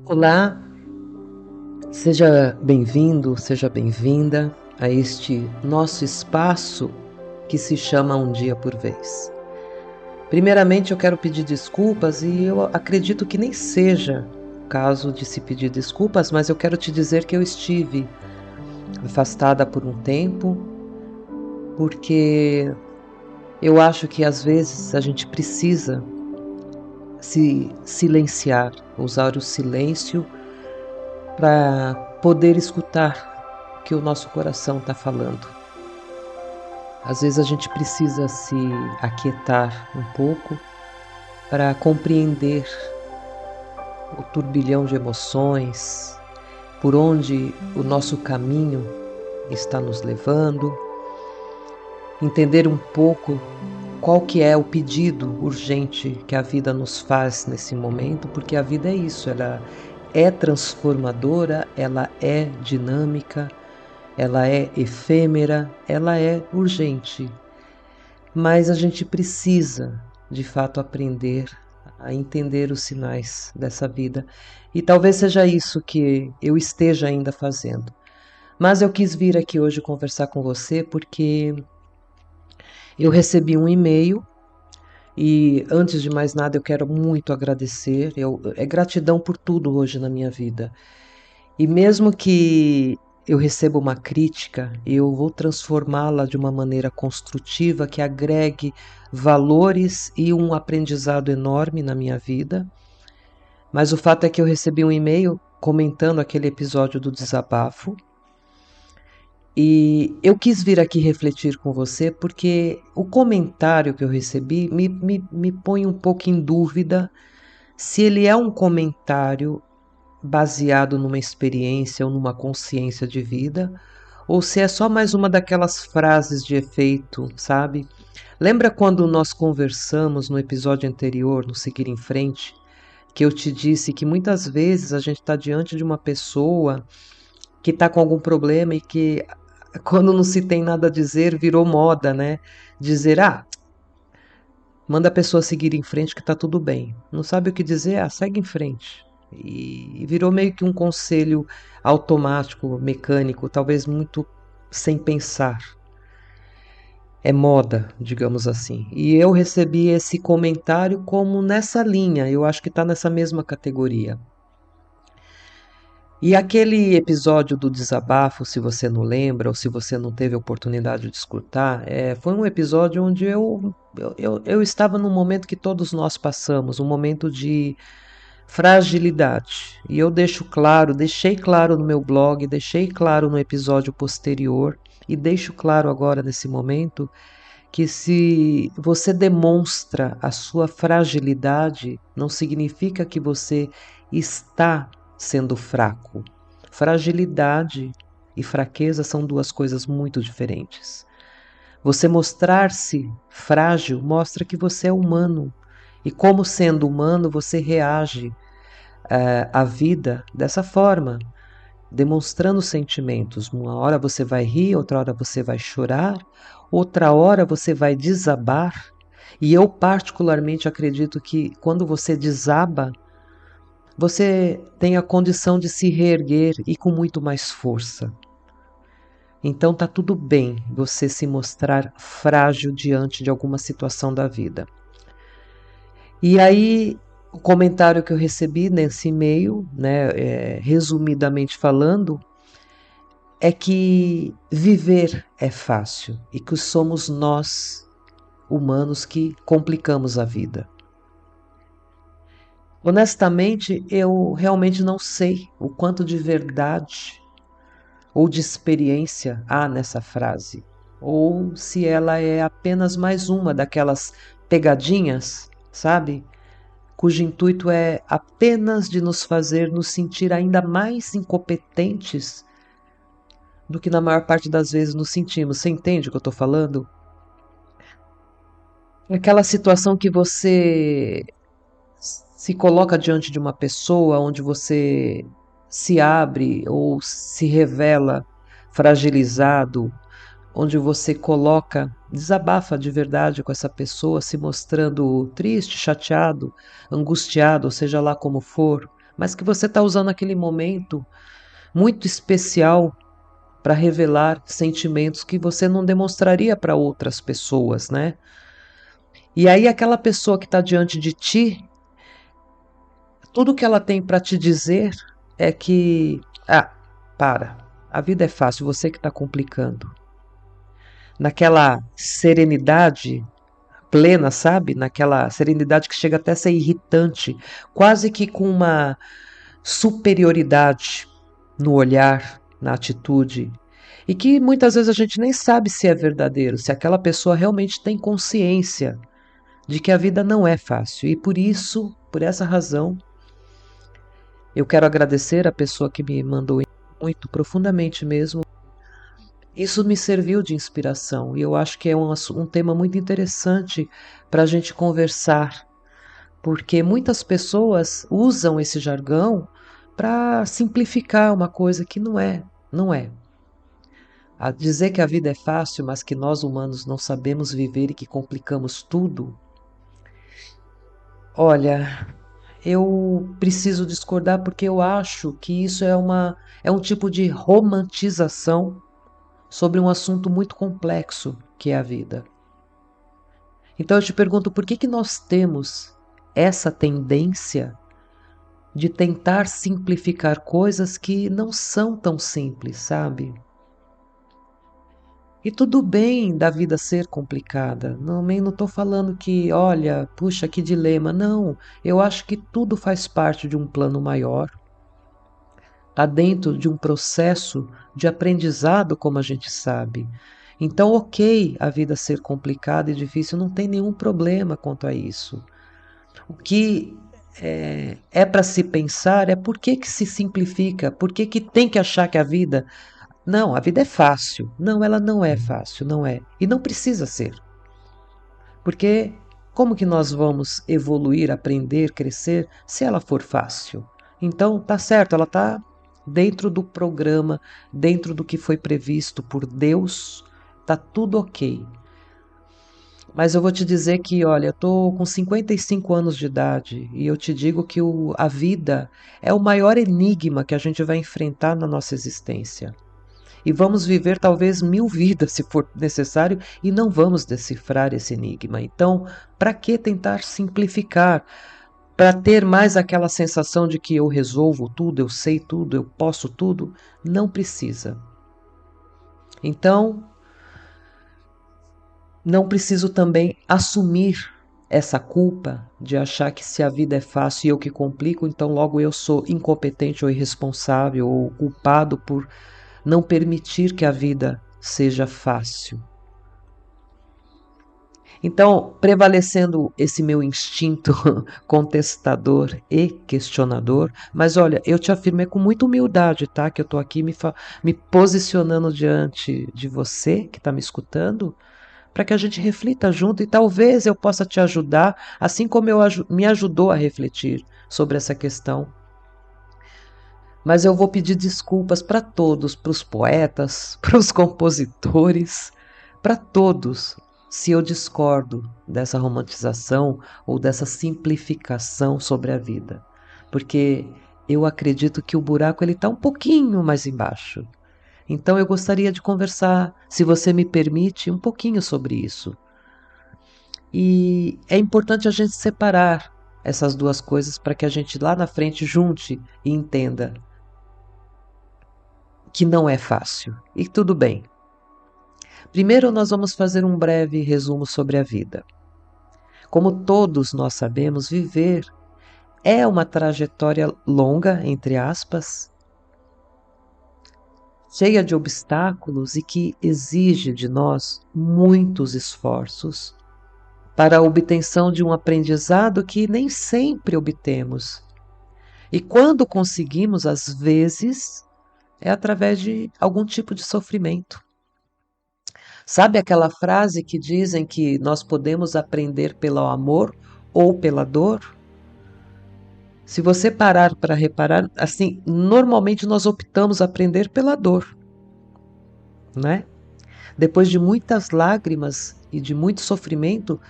Olá, seja bem-vindo, seja bem-vinda a este nosso espaço que se chama Um Dia por Vez. Primeiramente, eu quero pedir desculpas e eu acredito que nem seja o caso de se pedir desculpas, mas eu quero te dizer que eu estive afastada por um tempo, porque eu acho que às vezes a gente precisa se silenciar, usar o silêncio para poder escutar o que o nosso coração está falando. Às vezes a gente precisa se aquietar um pouco para compreender o turbilhão de emoções, por onde o nosso caminho está nos levando, entender um pouco qual que é o pedido urgente que a vida nos faz nesse momento, porque a vida é isso, ela é transformadora, ela é dinâmica, ela é efêmera, ela é urgente. Mas a gente precisa, de fato, aprender a entender os sinais dessa vida. E talvez seja isso que eu esteja ainda fazendo. Mas eu quis vir aqui hoje conversar com você porque eu recebi um e-mail e, antes de mais nada, eu quero muito agradecer. É gratidão por tudo hoje na minha vida. E mesmo que eu receba uma crítica, eu vou transformá-la de uma maneira construtiva que agregue valores e um aprendizado enorme na minha vida. Mas o fato é que eu recebi um e-mail comentando aquele episódio do desabafo. E eu quis vir aqui refletir com você porque o comentário que eu recebi me põe um pouco em dúvida se ele é um comentário baseado numa experiência ou numa consciência de vida, ou se é só mais uma daquelas frases de efeito, sabe? Lembra quando nós conversamos no episódio anterior, no Seguir em Frente, que eu te disse que muitas vezes a gente está diante de uma pessoa que está com algum problema e que, quando não se tem nada a dizer, virou moda, né? Dizer, manda a pessoa seguir em frente que está tudo bem. Não sabe o que dizer? Segue em frente. E virou meio que um conselho automático, mecânico, talvez muito sem pensar. É moda, digamos assim. E eu recebi esse comentário como nessa linha, eu acho que está nessa mesma categoria. E aquele episódio do desabafo, se você não lembra ou se você não teve a oportunidade de escutar, foi um episódio onde eu estava num momento que todos nós passamos, um momento de fragilidade. E eu deixei claro no meu blog, deixei claro no episódio posterior e deixo claro agora nesse momento que se você demonstra a sua fragilidade, não significa que você está sendo fraco. Fragilidade e fraqueza são duas coisas muito diferentes. Você mostrar-se frágil mostra que você é humano. E como sendo humano, você reage à vida dessa forma, demonstrando sentimentos. Uma hora você vai rir, outra hora você vai chorar, outra hora você vai desabar. E eu particularmente acredito que quando você desaba, você tem a condição de se reerguer e com muito mais força. Então tá tudo bem você se mostrar frágil diante de alguma situação da vida. E aí, o comentário que eu recebi nesse e-mail, né, resumidamente falando, é que viver é fácil e que somos nós, humanos, que complicamos a vida. Honestamente, eu realmente não sei o quanto de verdade ou de experiência há nessa frase, ou se ela é apenas mais uma daquelas pegadinhas, sabe? Cujo intuito é apenas de nos fazer nos sentir ainda mais incompetentes do que na maior parte das vezes nos sentimos. Você entende o que eu estou falando? Aquela situação que você se coloca diante de uma pessoa onde você se abre ou se revela fragilizado, onde você desabafa de verdade com essa pessoa, se mostrando triste, chateado, angustiado, seja lá como for, mas que você está usando aquele momento muito especial para revelar sentimentos que você não demonstraria para outras pessoas, né? E aí aquela pessoa que está diante de ti, tudo que ela tem para te dizer é que, para, a vida é fácil, você que está complicando. Naquela serenidade plena, sabe? Naquela serenidade que chega até a ser irritante, quase que com uma superioridade no olhar, na atitude, e que muitas vezes a gente nem sabe se é verdadeiro, se aquela pessoa realmente tem consciência de que a vida não é fácil. E por isso, por essa razão, eu quero agradecer a pessoa que me mandou muito profundamente mesmo. Isso me serviu de inspiração e eu acho que é um tema muito interessante para a gente conversar, porque muitas pessoas usam esse jargão para simplificar uma coisa que não é, não é. A dizer que a vida é fácil, mas que nós humanos não sabemos viver e que complicamos tudo. Olha, eu preciso discordar porque eu acho que isso é um tipo de romantização sobre um assunto muito complexo que é a vida. Então eu te pergunto, por que nós temos essa tendência de tentar simplificar coisas que não são tão simples, sabe? E tudo bem da vida ser complicada. Não estou falando que, olha, puxa, que dilema. Não, eu acho que tudo faz parte de um plano maior. Está dentro de um processo de aprendizado, como a gente sabe. Então, ok, a vida ser complicada e difícil, não tem nenhum problema quanto a isso. O que é para se pensar é por que se simplifica, por que tem que achar que a vida. Não, a vida é fácil. Não, ela não é fácil, não é. E não precisa ser. Porque como que nós vamos evoluir, aprender, crescer se ela for fácil? Então, tá certo, ela tá dentro do programa, dentro do que foi previsto por Deus, tá tudo ok. Mas eu vou te dizer que, olha, eu tô com 55 anos de idade e eu te digo que a vida é o maior enigma que a gente vai enfrentar na nossa existência. E vamos viver talvez 1000 vidas, se for necessário, e não vamos decifrar esse enigma. Então, para que tentar simplificar? Para ter mais aquela sensação de que eu resolvo tudo, eu sei tudo, eu posso tudo? Não precisa. Então, não preciso também assumir essa culpa de achar que se a vida é fácil e eu que complico, então logo eu sou incompetente ou irresponsável ou culpado por não permitir que a vida seja fácil. Então, prevalecendo esse meu instinto contestador e questionador, mas olha, eu te afirmo é com muita humildade, tá? Que eu tô aqui me posicionando diante de você que está me escutando, para que a gente reflita junto e talvez eu possa te ajudar, assim como me ajudou a refletir sobre essa questão. Mas eu vou pedir desculpas para todos, para os poetas, para os compositores, para todos, se eu discordo dessa romantização ou dessa simplificação sobre a vida. Porque eu acredito que o buraco ele está um pouquinho mais embaixo. Então eu gostaria de conversar, se você me permite, um pouquinho sobre isso. E é importante a gente separar essas duas coisas para que a gente lá na frente junte e entenda que não é fácil. E tudo bem. Primeiro, nós vamos fazer um breve resumo sobre a vida. Como todos nós sabemos, viver é uma trajetória longa, entre aspas, cheia de obstáculos e que exige de nós muitos esforços para a obtenção de um aprendizado que nem sempre obtemos. E quando conseguimos, às vezes, é através de algum tipo de sofrimento. Sabe aquela frase que dizem que nós podemos aprender pelo amor ou pela dor? Se você parar para reparar, assim, normalmente nós optamos aprender pela dor, né? Depois de muitas lágrimas e de muito sofrimento,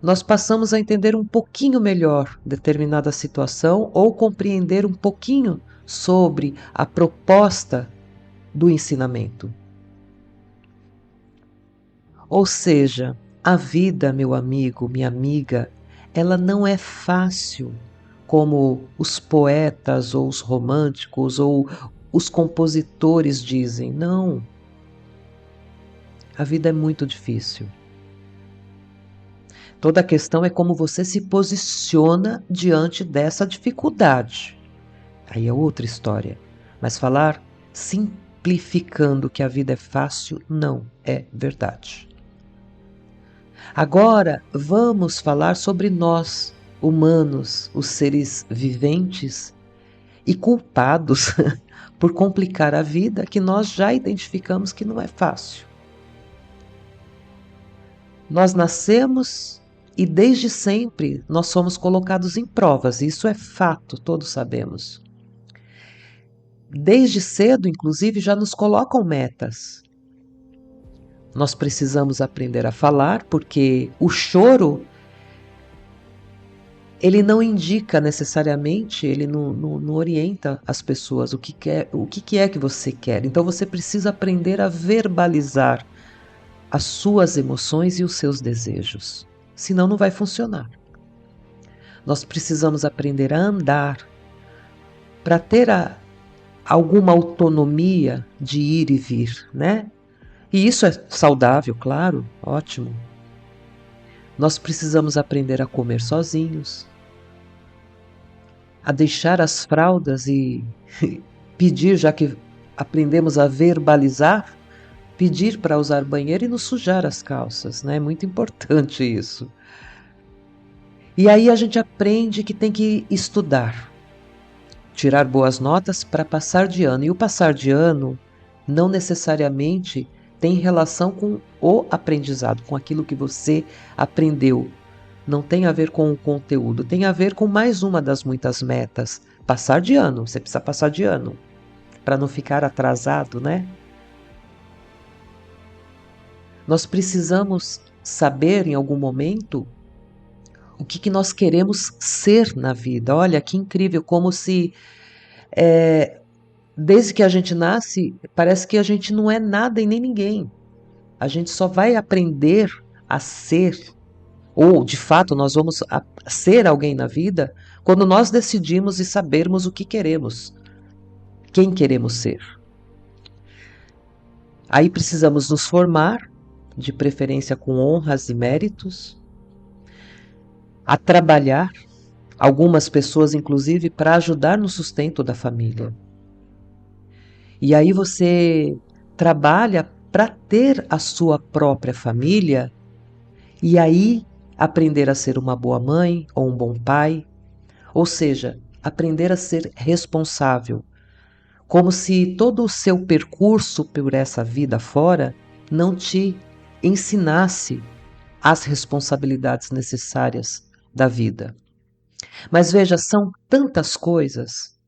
nós passamos a entender um pouquinho melhor determinada situação ou compreender um pouquinho sobre a proposta do ensinamento. Ou seja, a vida, meu amigo, minha amiga, ela não é fácil como os poetas ou os românticos ou os compositores dizem. Não. A vida é muito difícil. Toda a questão é como você se posiciona diante dessa dificuldade. Aí é outra história. Mas falar simplificando que a vida é fácil não é verdade. Agora vamos falar sobre nós, humanos, os seres viventes e culpados por complicar a vida que nós já identificamos que não é fácil. Nós nascemos e desde sempre nós somos colocados em provas, isso é fato, todos sabemos. Desde cedo, inclusive, já nos colocam metas. Nós precisamos aprender a falar, porque o choro, ele não indica necessariamente, ele não orienta as pessoas o que é que você quer. Então você precisa aprender a verbalizar as suas emoções e os seus desejos. Senão não vai funcionar. Nós precisamos aprender a andar para ter alguma autonomia de ir e vir, né? E isso é saudável, claro, ótimo. Nós precisamos aprender a comer sozinhos, a deixar as fraldas e pedir, já que aprendemos a verbalizar, pedir para usar banheiro e nos sujar as calças, né? É muito importante isso. E aí a gente aprende que tem que estudar, tirar boas notas para passar de ano. E o passar de ano não necessariamente tem relação com o aprendizado, com aquilo que você aprendeu. Não tem a ver com o conteúdo, tem a ver com mais uma das muitas metas. Passar de ano, você precisa passar de ano, para não ficar atrasado, né? Nós precisamos saber em algum momento o que nós queremos ser na vida. Olha que incrível, como se desde que a gente nasce, parece que a gente não é nada e nem ninguém. A gente só vai aprender a ser, ou de fato nós vamos ser alguém na vida, quando nós decidimos e sabermos o que queremos, quem queremos ser. Aí precisamos nos formar, de preferência com honras e méritos, a trabalhar, algumas pessoas inclusive para ajudar no sustento da família. E aí você trabalha para ter a sua própria família e aí aprender a ser uma boa mãe ou um bom pai, ou seja, aprender a ser responsável, como se todo o seu percurso por essa vida fora não te ensinasse as responsabilidades necessárias da vida. Mas veja, são tantas coisas,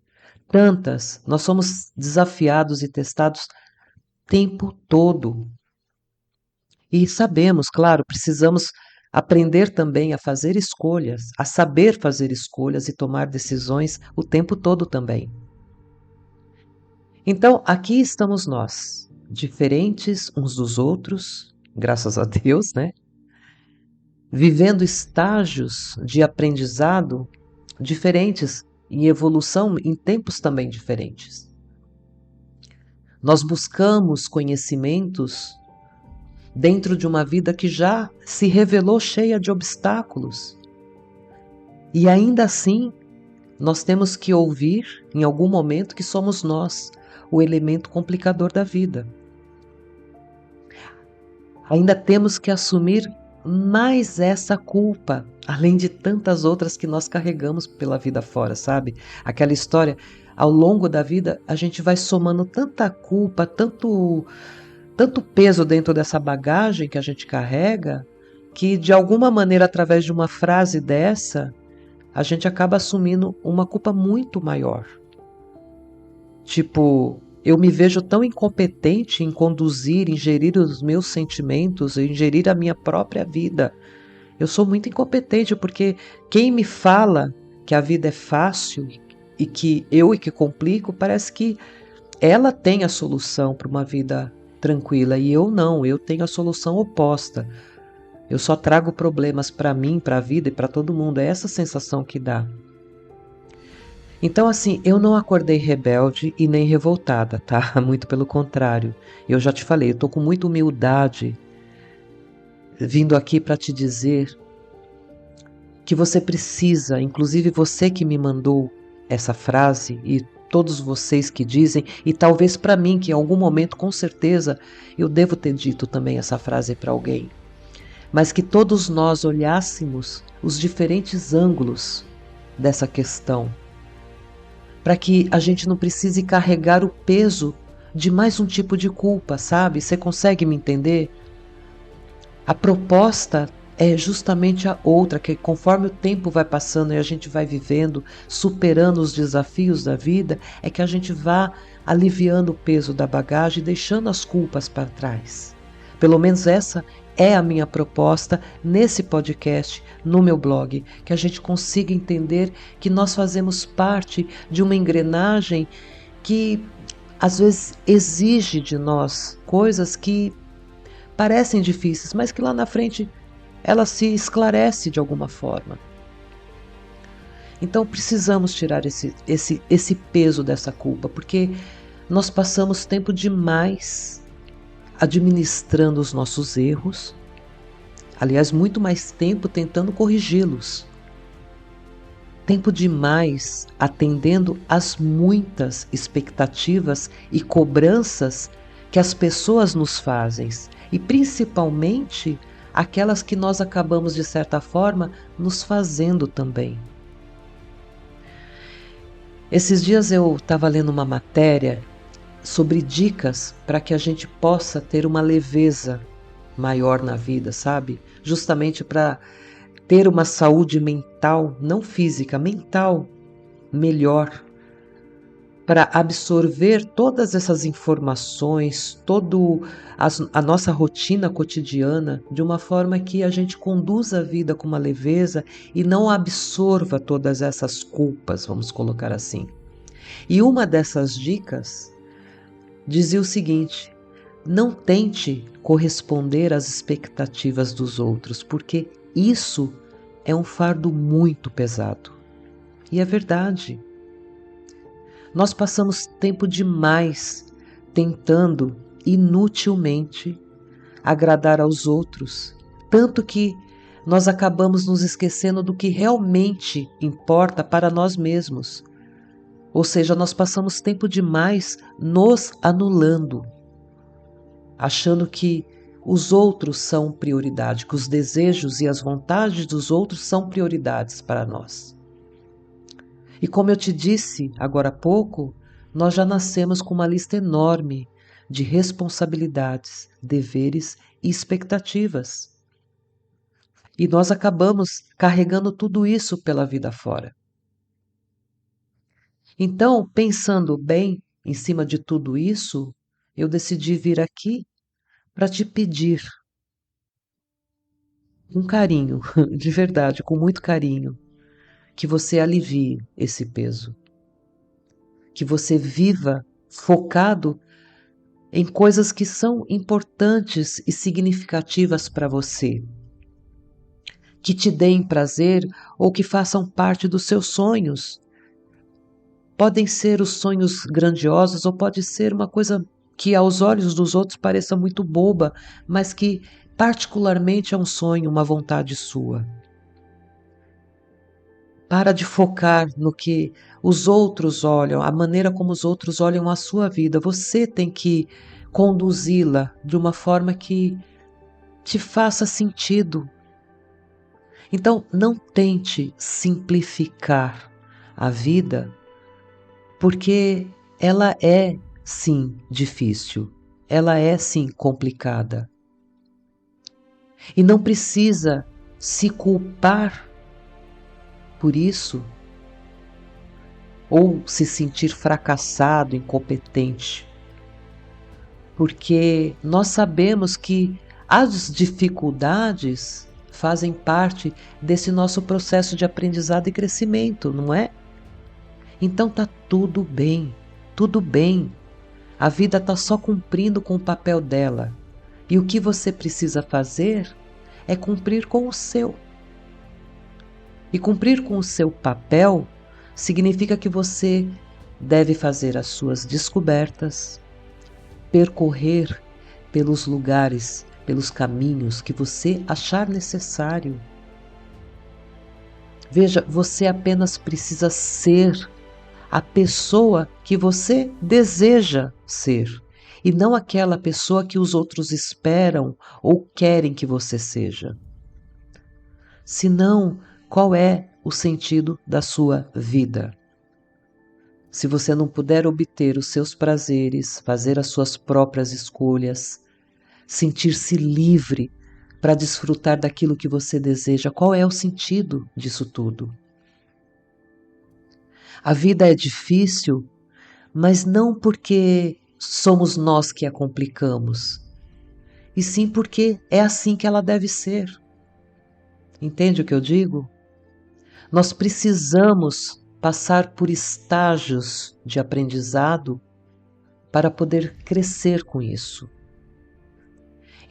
tantas, nós somos desafiados e testados o tempo todo. E sabemos, claro, precisamos aprender também a fazer escolhas, a saber fazer escolhas e tomar decisões o tempo todo também. Então, aqui estamos nós, diferentes uns dos outros, graças a Deus, né? Vivendo estágios de aprendizado diferentes, em evolução em tempos também diferentes. Nós buscamos conhecimentos dentro de uma vida que já se revelou cheia de obstáculos. E ainda assim, nós temos que ouvir, em algum momento, que somos nós o elemento complicador da vida. Ainda temos que assumir mais essa culpa, além de tantas outras que nós carregamos pela vida fora, sabe? Aquela história, ao longo da vida, a gente vai somando tanta culpa, tanto peso dentro dessa bagagem que a gente carrega, que de alguma maneira, através de uma frase dessa, a gente acaba assumindo uma culpa muito maior. Tipo, eu me vejo tão incompetente em conduzir, em gerir os meus sentimentos, em gerir a minha própria vida. Eu sou muito incompetente, porque quem me fala que a vida é fácil e que eu que complico, parece que ela tem a solução para uma vida tranquila e eu não, eu tenho a solução oposta. Eu só trago problemas para mim, para a vida e para todo mundo. É essa sensação que dá. Então, assim, eu não acordei rebelde e nem revoltada, tá? Muito pelo contrário. Eu já te falei, eu tô com muita humildade vindo aqui para te dizer que você precisa, inclusive você que me mandou essa frase e todos vocês que dizem, e talvez para mim, que em algum momento, com certeza, eu devo ter dito também essa frase para alguém, mas que todos nós olhássemos os diferentes ângulos dessa questão, para que a gente não precise carregar o peso de mais um tipo de culpa, sabe? Você consegue me entender? A proposta é justamente a outra, que conforme o tempo vai passando e a gente vai vivendo, superando os desafios da vida, é que a gente vá aliviando o peso da bagagem e deixando as culpas para trás. Pelo menos essa é a minha proposta nesse podcast, no meu blog, que a gente consiga entender que nós fazemos parte de uma engrenagem que às vezes exige de nós coisas que parecem difíceis, mas que lá na frente ela se esclarece de alguma forma. Então precisamos tirar esse peso dessa culpa, porque nós passamos tempo demais administrando os nossos erros, aliás, muito mais tempo tentando corrigi-los. Tempo demais atendendo às muitas expectativas e cobranças que as pessoas nos fazem, e principalmente aquelas que nós acabamos, de certa forma, nos fazendo também. Esses dias eu estava lendo uma matéria sobre dicas para que a gente possa ter uma leveza maior na vida, sabe? Justamente para ter uma saúde mental, não física, mental, melhor, para absorver todas essas informações, toda a nossa rotina cotidiana, de uma forma que a gente conduza a vida com uma leveza e não absorva todas essas culpas, vamos colocar assim. E uma dessas dicas dizia o seguinte: não tente corresponder às expectativas dos outros, porque isso é um fardo muito pesado. E é verdade. Nós passamos tempo demais tentando inutilmente agradar aos outros, tanto que nós acabamos nos esquecendo do que realmente importa para nós mesmos. Ou seja, nós passamos tempo demais nos anulando, achando que os outros são prioridade, que os desejos e as vontades dos outros são prioridades para nós. E como eu te disse agora há pouco, nós já nascemos com uma lista enorme de responsabilidades, deveres e expectativas. E nós acabamos carregando tudo isso pela vida fora. Então, pensando bem em cima de tudo isso, eu decidi vir aqui para te pedir com carinho, de verdade, com muito carinho, que você alivie esse peso. Que você viva focado em coisas que são importantes e significativas para você, que te deem prazer ou que façam parte dos seus sonhos. Podem ser os sonhos grandiosos ou pode ser uma coisa que aos olhos dos outros pareça muito boba, mas que particularmente é um sonho, uma vontade sua. Para de focar no que os outros olham, a maneira como os outros olham a sua vida. Você tem que conduzi-la de uma forma que te faça sentido. Então, não tente simplificar a vida, porque ela é, sim, difícil. Ela é, sim, complicada. E não precisa se culpar por isso, ou se sentir fracassado, incompetente, porque nós sabemos que as dificuldades fazem parte desse nosso processo de aprendizado e crescimento, não é? Então tá tudo bem, tudo bem. A vida está só cumprindo com o papel dela. E o que você precisa fazer é cumprir com o seu. E cumprir com o seu papel significa que você deve fazer as suas descobertas, percorrer pelos lugares, pelos caminhos que você achar necessário. Veja, você apenas precisa ser a pessoa que você deseja ser, e não aquela pessoa que os outros esperam ou querem que você seja. Senão, qual é o sentido da sua vida? Se você não puder obter os seus prazeres, fazer as suas próprias escolhas, sentir-se livre para desfrutar daquilo que você deseja, qual é o sentido disso tudo? A vida é difícil, mas não porque somos nós que a complicamos, e sim porque é assim que ela deve ser. Entende o que eu digo? Nós precisamos passar por estágios de aprendizado para poder crescer com isso.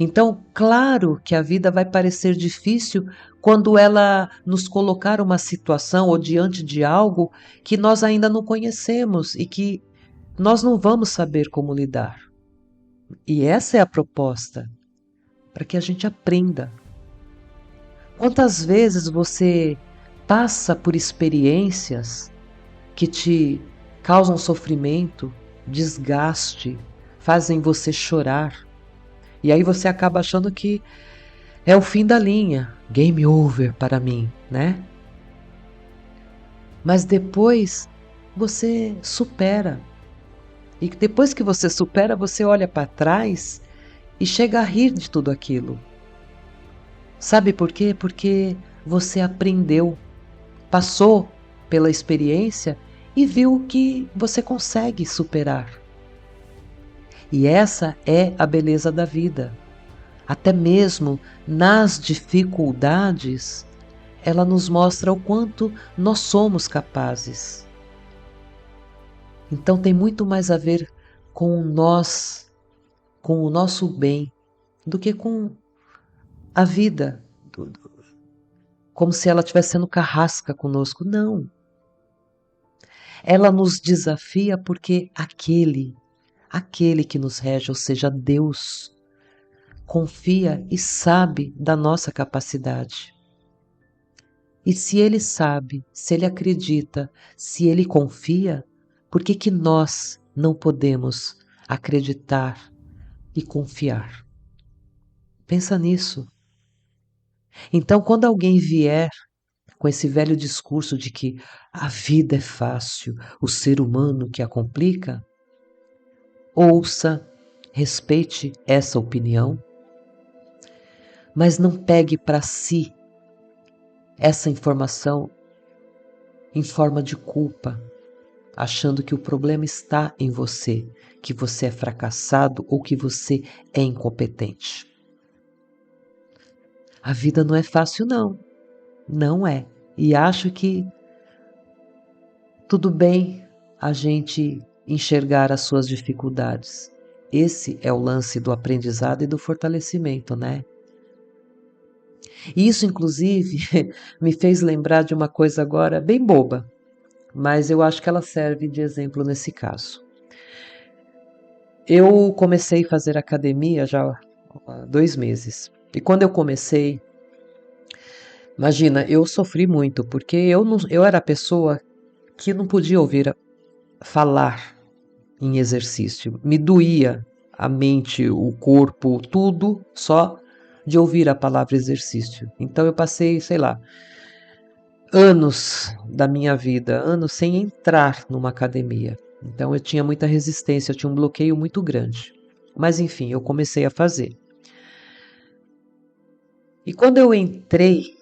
Então, claro que a vida vai parecer difícil quando ela nos colocar uma situação ou diante de algo que nós ainda não conhecemos e que nós não vamos saber como lidar. E essa é a proposta, para que a gente aprenda. Quantas vezes você passa por experiências que te causam sofrimento, desgaste, fazem você chorar, e aí você acaba achando que é o fim da linha, game over para mim, né? Mas depois você supera. E depois que você supera, você olha para trás e chega a rir de tudo aquilo. Sabe por quê? Porque você aprendeu, passou pela experiência e viu que você consegue superar. E essa é a beleza da vida. Até mesmo nas dificuldades, ela nos mostra o quanto nós somos capazes. Então tem muito mais a ver com nós, com o nosso bem, do que com a vida, como se ela estivesse sendo carrasca conosco. Não. Ela nos desafia porque aquele que nos rege, ou seja, Deus, confia e sabe da nossa capacidade. E se Ele sabe, se Ele acredita, se Ele confia, por que que nós não podemos acreditar e confiar? Pensa nisso. Então, quando alguém vier com esse velho discurso de que a vida é fácil, o ser humano que a complica, ouça, respeite essa opinião, mas não pegue para si essa informação em forma de culpa, achando que o problema está em você, que você é fracassado ou que você é incompetente. A vida não é fácil, não. Não é. E acho que tudo bem a gente enxergar as suas dificuldades. Esse é o lance do aprendizado e do fortalecimento, né? E isso, inclusive, me fez lembrar de uma coisa agora bem boba, mas eu acho que ela serve de exemplo nesse caso. Eu comecei a fazer academia já há 2 meses. E quando eu comecei, imagina, eu sofri muito, porque eu era a pessoa que não podia ouvir falar em exercício. Me doía a mente, o corpo, tudo, só de ouvir a palavra exercício. Então eu passei, sei lá, anos da minha vida, anos sem entrar numa academia. Então eu tinha muita resistência, eu tinha um bloqueio muito grande. Mas enfim, eu comecei a fazer. E quando eu entrei,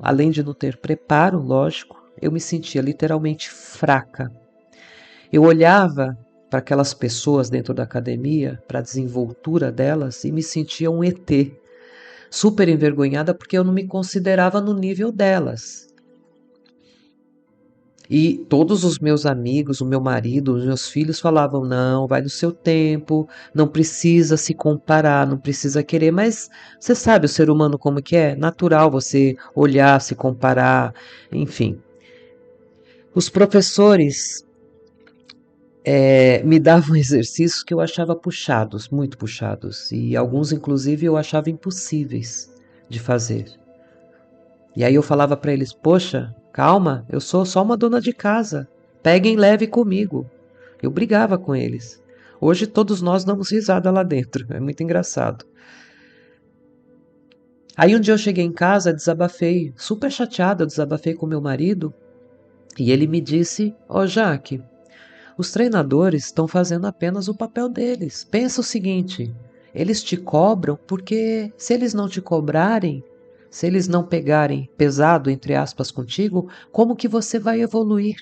além de não ter preparo, lógico, eu me sentia literalmente fraca. Eu olhava para aquelas pessoas dentro da academia, para a desenvoltura delas, e me sentia um ET. super envergonhada porque eu não me considerava no nível delas. E todos os meus amigos, o meu marido, os meus filhos falavam: não, vai no seu tempo, não precisa se comparar, não precisa querer. Mas você sabe o ser humano como que é? Natural você olhar, se comparar, enfim. Os professores me davam exercícios que eu achava puxados, muito puxados. E alguns, inclusive, eu achava impossíveis de fazer. E aí eu falava para eles: poxa, calma, eu sou só uma dona de casa. Peguem leve comigo. Eu brigava com eles. Hoje todos nós damos risada lá dentro. É muito engraçado. Aí um dia eu cheguei em casa, desabafei, super chateada, desabafei com meu marido. E ele me disse: ó, Jaque, os treinadores estão fazendo apenas o papel deles. Pensa o seguinte, eles te cobram porque se eles não te cobrarem, se eles não pegarem pesado, entre aspas, contigo, como que você vai evoluir?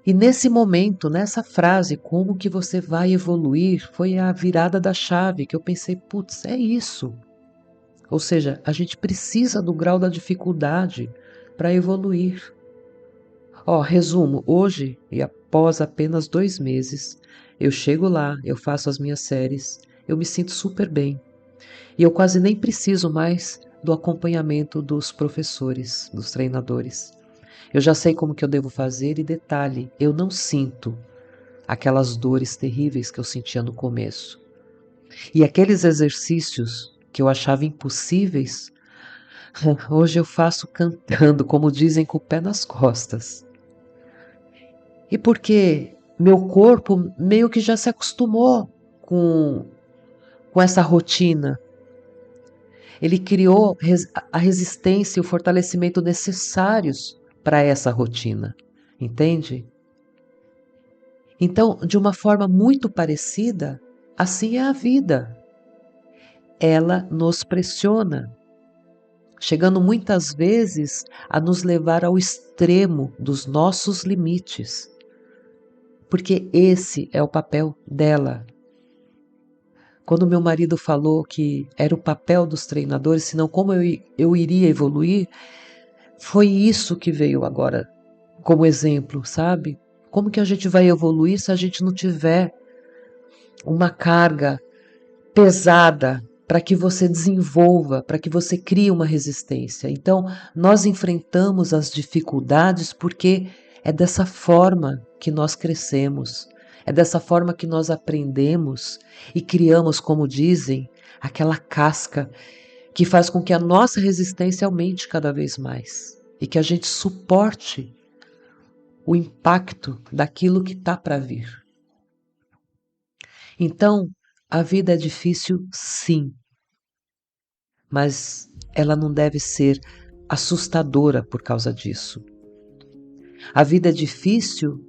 E nesse momento, nessa frase, como que você vai evoluir, foi a virada da chave que eu pensei, putz, é isso. Ou seja, a gente precisa do grau da dificuldade para evoluir. Ó, resumo, hoje e após apenas 2 meses, eu chego lá, eu faço as minhas séries, eu me sinto super bem. E eu quase nem preciso mais do acompanhamento dos professores, dos treinadores. Eu já sei como que eu devo fazer e detalhe, eu não sinto aquelas dores terríveis que eu sentia no começo. E aqueles exercícios que eu achava impossíveis, hoje eu faço cantando, como dizem, com o pé nas costas. E porque meu corpo meio que já se acostumou com essa rotina. Ele criou a resistência e o fortalecimento necessários para essa rotina. Entende? Então, de uma forma muito parecida, assim é a vida. Ela nos pressiona, chegando muitas vezes a nos levar ao extremo dos nossos limites. Porque esse é o papel dela. Quando meu marido falou que era o papel dos treinadores, senão como eu iria evoluir, foi isso que veio agora como exemplo, sabe? Como que a gente vai evoluir se a gente não tiver uma carga pesada para que você desenvolva, para que você crie uma resistência? Então, nós enfrentamos as dificuldades porque é dessa forma que nós crescemos, é dessa forma que nós aprendemos e criamos, como dizem, aquela casca que faz com que a nossa resistência aumente cada vez mais e que a gente suporte o impacto daquilo que está para vir. Então, a vida é difícil, sim, mas ela não deve ser assustadora por causa disso. A vida é difícil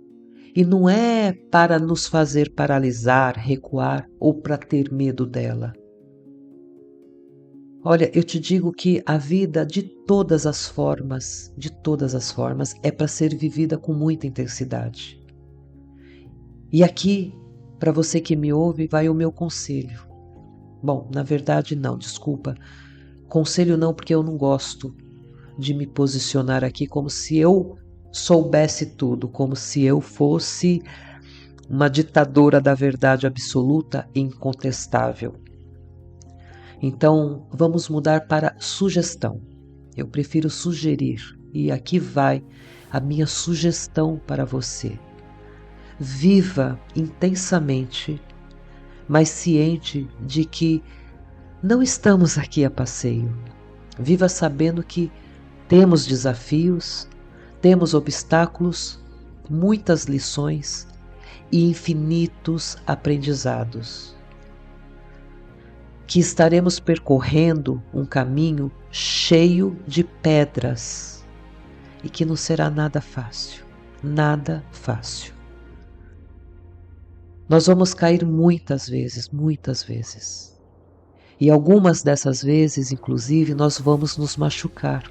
e não é para nos fazer paralisar, recuar ou para ter medo dela. Olha, eu te digo que a vida de todas as formas, é para ser vivida com muita intensidade. E aqui, para você que me ouve, vai o meu conselho. Bom, na verdade não, desculpa. Conselho não, porque eu não gosto de me posicionar aqui como se eu soubesse tudo, como se eu fosse uma ditadora da verdade absoluta e incontestável. Então, vamos mudar para sugestão. Eu prefiro sugerir, e aqui vai a minha sugestão para você. Viva intensamente, mas ciente de que não estamos aqui a passeio. Viva sabendo que temos desafios, temos obstáculos, muitas lições e infinitos aprendizados. Que estaremos percorrendo um caminho cheio de pedras e que não será nada fácil, nada fácil. Nós vamos cair muitas vezes. E algumas dessas vezes, inclusive, nós vamos nos machucar.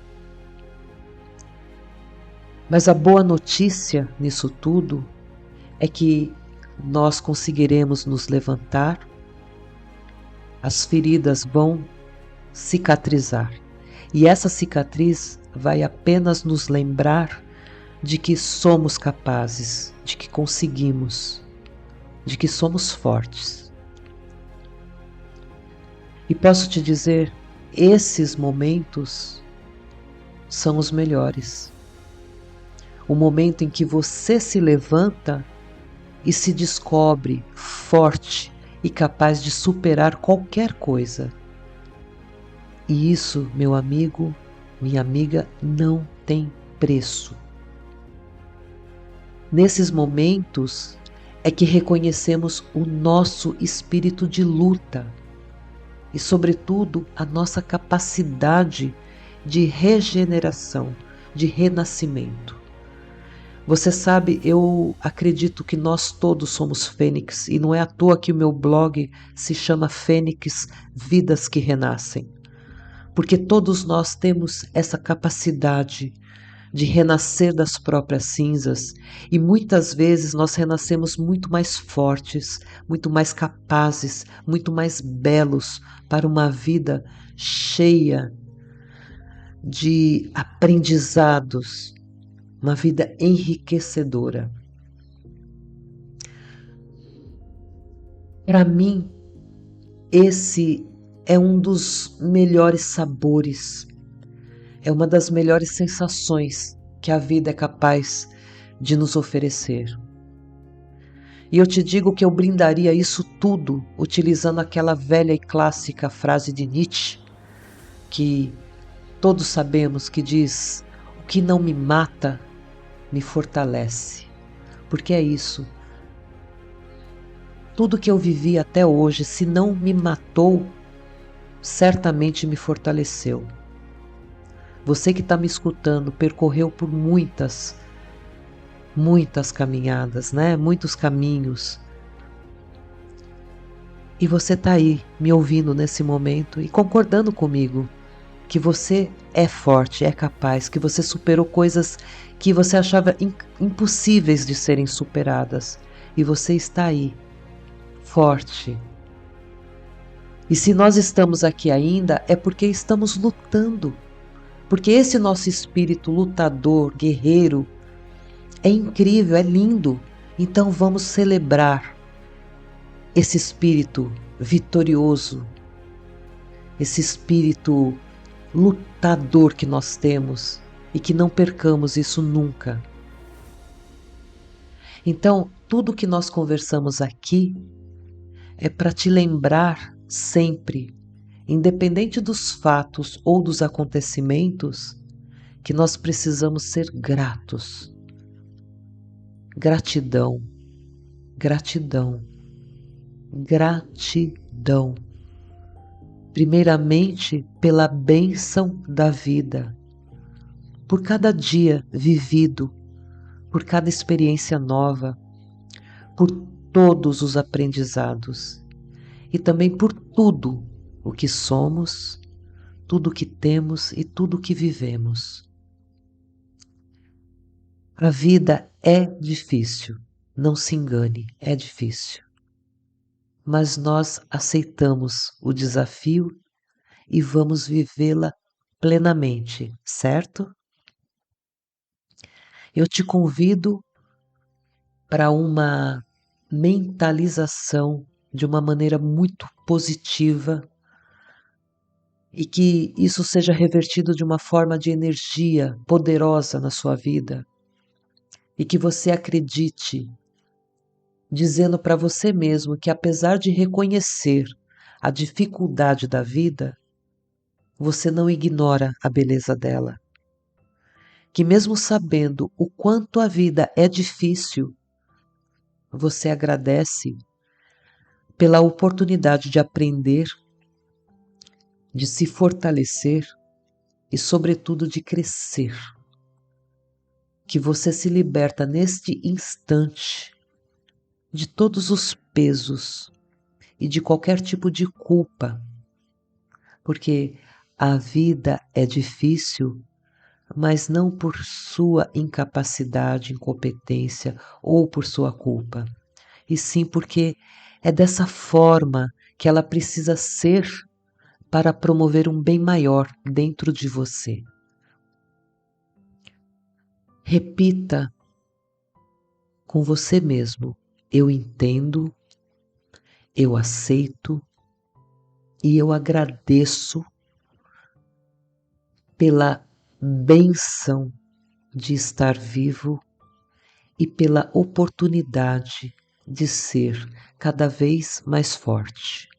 Mas a boa notícia nisso tudo é que nós conseguiremos nos levantar, as feridas vão cicatrizar. E essa cicatriz vai apenas nos lembrar de que somos capazes, de que conseguimos, de que somos fortes. E posso te dizer, esses momentos são os melhores. O momento em que você se levanta e se descobre forte e capaz de superar qualquer coisa. E isso, meu amigo, minha amiga, não tem preço. Nesses momentos é que reconhecemos o nosso espírito de luta e, sobretudo, a nossa capacidade de regeneração, de renascimento. Você sabe, eu acredito que nós todos somos fênix, e não é à toa que o meu blog se chama Fênix Vidas que Renascem, porque todos nós temos essa capacidade de renascer das próprias cinzas, e muitas vezes nós renascemos muito mais fortes, muito mais capazes, muito mais belos para uma vida cheia de aprendizados, uma vida enriquecedora. Para mim, esse é um dos melhores sabores, é uma das melhores sensações que a vida é capaz de nos oferecer. E eu te digo que eu brindaria isso tudo utilizando aquela velha e clássica frase de Nietzsche, que todos sabemos, que diz: o que não me mata, me fortalece. Porque é isso. Tudo que eu vivi até hoje, se não me matou, certamente me fortaleceu. Você que está me escutando percorreu por muitas caminhadas, né? Muitos caminhos. E você está aí me ouvindo nesse momento e concordando comigo que você é forte, é capaz, que você superou coisas que você achava impossíveis de serem superadas. E você está aí, forte. E se nós estamos aqui ainda, é porque estamos lutando. Porque esse nosso espírito lutador, guerreiro, é incrível, é lindo. Então vamos celebrar esse espírito vitorioso, esse espírito lutador que nós temos, e que não percamos isso nunca. Então, tudo que nós conversamos aqui é para te lembrar sempre, independente dos fatos ou dos acontecimentos, que nós precisamos ser gratos. Gratidão, gratidão, gratidão. Primeiramente, pela bênção da vida, por cada dia vivido, por cada experiência nova, por todos os aprendizados e também por tudo o que somos, tudo o que temos e tudo o que vivemos. A vida é difícil, não se engane, é difícil. Mas nós aceitamos o desafio e vamos vivê-la plenamente, certo? Eu te convido para uma mentalização de uma maneira muito positiva e que isso seja revertido de uma forma de energia poderosa na sua vida e que você acredite, dizendo para você mesmo que, apesar de reconhecer a dificuldade da vida, você não ignora a beleza dela. Que mesmo sabendo o quanto a vida é difícil, você agradece pela oportunidade de aprender, de se fortalecer e, sobretudo, de crescer. Que você se liberta neste instante de todos os pesos e de qualquer tipo de culpa, porque a vida é difícil, mas não por sua incapacidade, incompetência ou por sua culpa, e sim porque é dessa forma que ela precisa ser para promover um bem maior dentro de você. Repita com você mesmo: eu entendo, eu aceito e eu agradeço pela bênção de estar vivo e pela oportunidade de ser cada vez mais forte.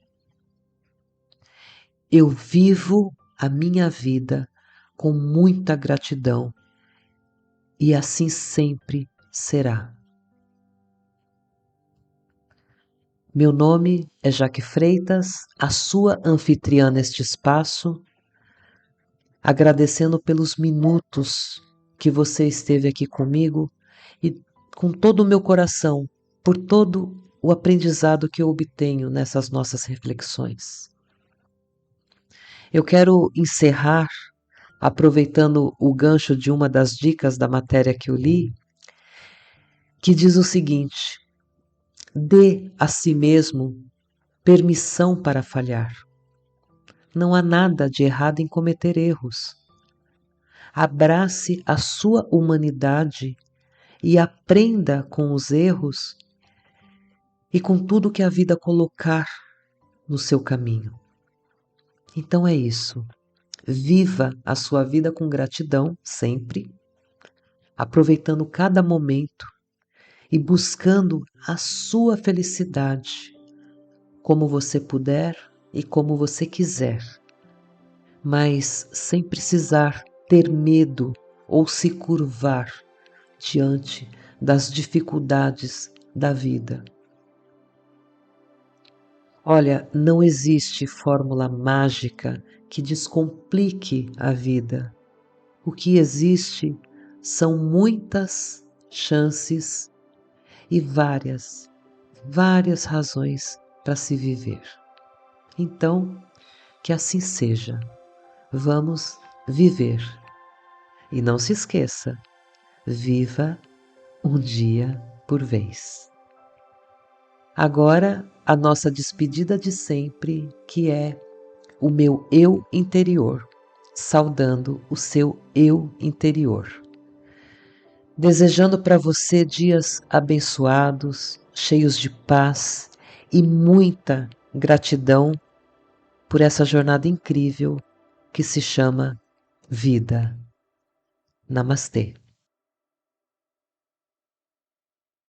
Eu vivo a minha vida com muita gratidão e assim sempre será. Meu nome é Jaque Freitas, a sua anfitriã neste espaço, agradecendo pelos minutos que você esteve aqui comigo e com todo o meu coração por todo o aprendizado que eu obtenho nessas nossas reflexões. Eu quero encerrar aproveitando o gancho de uma das dicas da matéria que eu li, que diz o seguinte: dê a si mesmo permissão para falhar. Não há nada de errado em cometer erros. Abrace a sua humanidade e aprenda com os erros e com tudo que a vida colocar no seu caminho. Então é isso. Viva a sua vida com gratidão sempre, aproveitando cada momento e buscando a sua felicidade, como você puder e como você quiser, mas sem precisar ter medo ou se curvar diante das dificuldades da vida. Olha, não existe fórmula mágica que descomplique a vida. O que existe são muitas chances e várias razões para se viver. Então, que assim seja. Vamos viver. E não se esqueça, viva um dia por vez. Agora, a nossa despedida de sempre, que é o meu eu interior, saudando o seu eu interior. Desejando para você dias abençoados, cheios de paz e muita gratidão por essa jornada incrível que se chama vida. Namastê.